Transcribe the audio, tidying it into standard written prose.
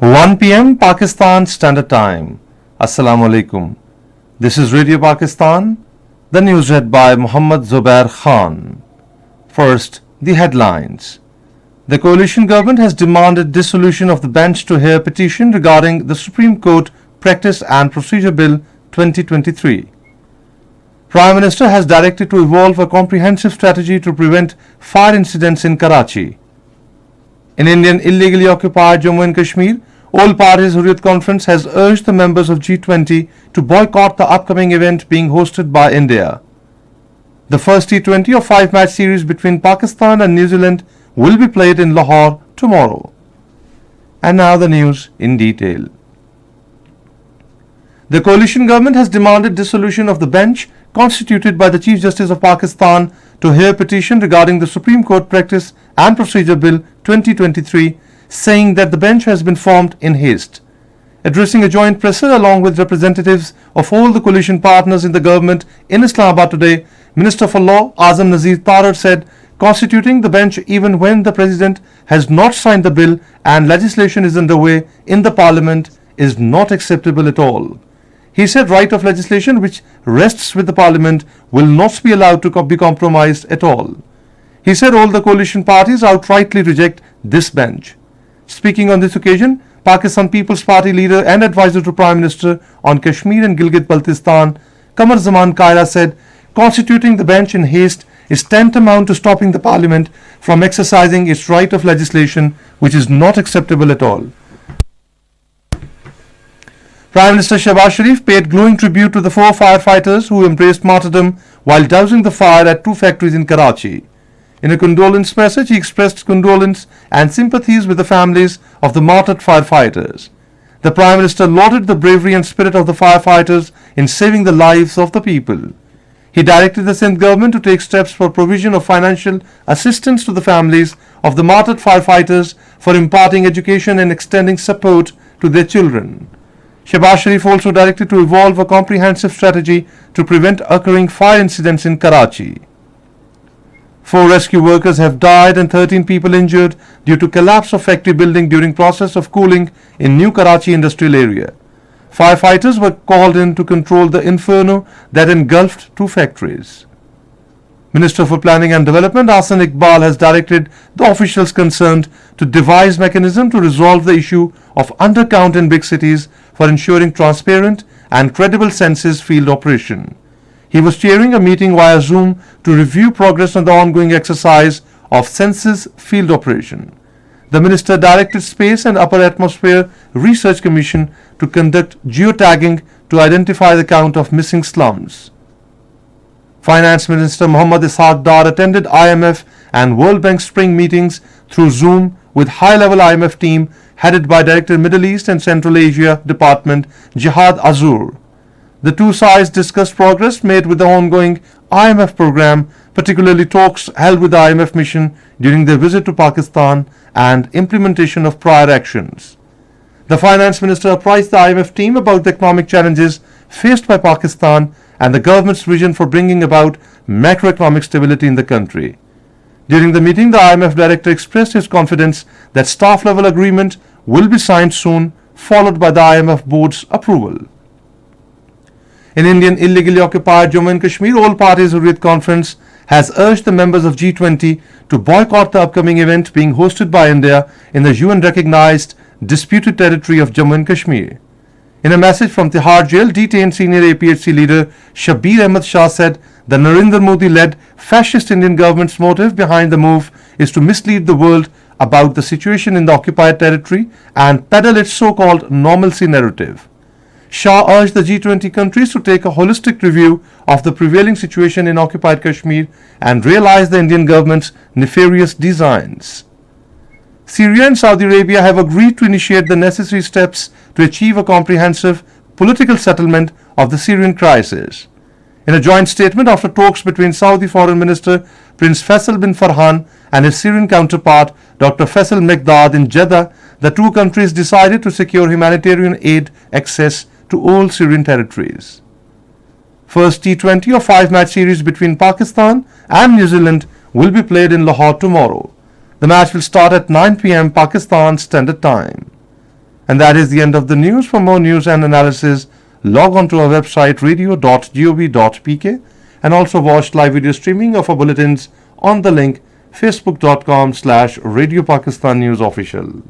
1 p.m. Pakistan Standard Time. Assalamu alaikum. This is Radio Pakistan. The news read by Muhammad Zubair Khan. First, the headlines. The coalition government has demanded dissolution of the bench to hear petition regarding the Supreme Court Practice and Procedure Bill 2023. Prime Minister has directed to evolve a comprehensive strategy to prevent fire incidents in Karachi. In Indian illegally occupied Jammu and Kashmir, All Parties Hurriyat Conference has urged the members of G20 to boycott the upcoming event being hosted by India. The first T20 of 5-match series between Pakistan and New Zealand will be played in Lahore tomorrow. And now the news in detail. The coalition government has demanded dissolution of the bench constituted by the Chief Justice of Pakistan to hear petition regarding the Supreme Court Practice and Procedure Bill 2023, saying that the bench has been formed in haste. Addressing a joint presser along with representatives of all the coalition partners in the government in Islamabad today, Minister for Law Azam Nazir Tarar said constituting the bench even when the President has not signed the bill and legislation is underway in the Parliament is not acceptable at all. He said right of legislation which rests with the Parliament will not be allowed to be compromised at all. He said all the coalition parties outrightly reject this bench. Speaking on this occasion, Pakistan People's Party leader and advisor to Prime Minister on Kashmir and Gilgit-Baltistan, Qamar Zaman Kaira said, constituting the bench in haste is tantamount to stopping the Parliament from exercising its right of legislation, which is not acceptable at all. Prime Minister Shehbaz Sharif paid glowing tribute to the 4 firefighters who embraced martyrdom while dousing the fire at 2 factories in Karachi. In a condolence message, he expressed condolence and sympathies with the families of the martyred firefighters. The Prime Minister lauded the bravery and spirit of the firefighters in saving the lives of the people. He directed the Sindh government to take steps for provision of financial assistance to the families of the martyred firefighters for imparting education and extending support to their children. Shehbaz Sharif also directed to evolve a comprehensive strategy to prevent occurring fire incidents in Karachi. 4 rescue workers have died and 13 people injured due to collapse of factory building during process of cooling in New Karachi industrial area. Firefighters were called in to control the inferno that engulfed 2 factories. Minister for Planning and Development Ahsan Iqbal has directed the officials concerned to devise mechanism to resolve the issue of undercount in big cities for ensuring transparent and credible census field operation. He was chairing a meeting via Zoom to review progress on the ongoing exercise of census field operation. The minister directed Space and Upper Atmosphere Research Commission to conduct geotagging to identify the count of missing slums. Finance Minister Muhammad Ishaq Dar attended IMF and World Bank spring meetings through Zoom with high-level IMF team headed by Director Middle East and Central Asia Department Jihad Azur. The 2 sides discussed progress made with the ongoing IMF program, particularly talks held with the IMF mission during their visit to Pakistan and implementation of prior actions. The Finance Minister apprised the IMF team about the economic challenges faced by Pakistan and the government's vision for bringing about macroeconomic stability in the country. During the meeting, the IMF director expressed his confidence that staff-level agreement will be signed soon, followed by the IMF board's approval. In Indian illegally occupied Jammu and Kashmir, All Parties Hurriyat Conference has urged the members of G20 to boycott the upcoming event being hosted by India in the UN-recognized disputed territory of Jammu and Kashmir. In a message from Tihar jail, detained senior APHC leader Shabir Ahmed Shah said the Narendra Modi-led fascist Indian government's motive behind the move is to mislead the world about the situation in the occupied territory and peddle its so-called normalcy narrative. Shah urged the G20 countries to take a holistic review of the prevailing situation in occupied Kashmir and realize the Indian government's nefarious designs. Syria and Saudi Arabia have agreed to initiate the necessary steps to achieve a comprehensive political settlement of the Syrian crisis. In a joint statement after talks between Saudi Foreign Minister Prince Faisal bin Farhan and his Syrian counterpart Dr. Faisal Mekdad in Jeddah, the 2 countries decided to secure humanitarian aid access to all Syrian territories. First T20 of 5-match series between Pakistan and New Zealand will be played in Lahore tomorrow. The match will start at 9 p.m. Pakistan Standard Time. And that is the end of the news. For more news and analysis, log on to our website radio.gov.pk and also watch live video streaming of our bulletins on the link facebook.com/Radio Pakistan News Official.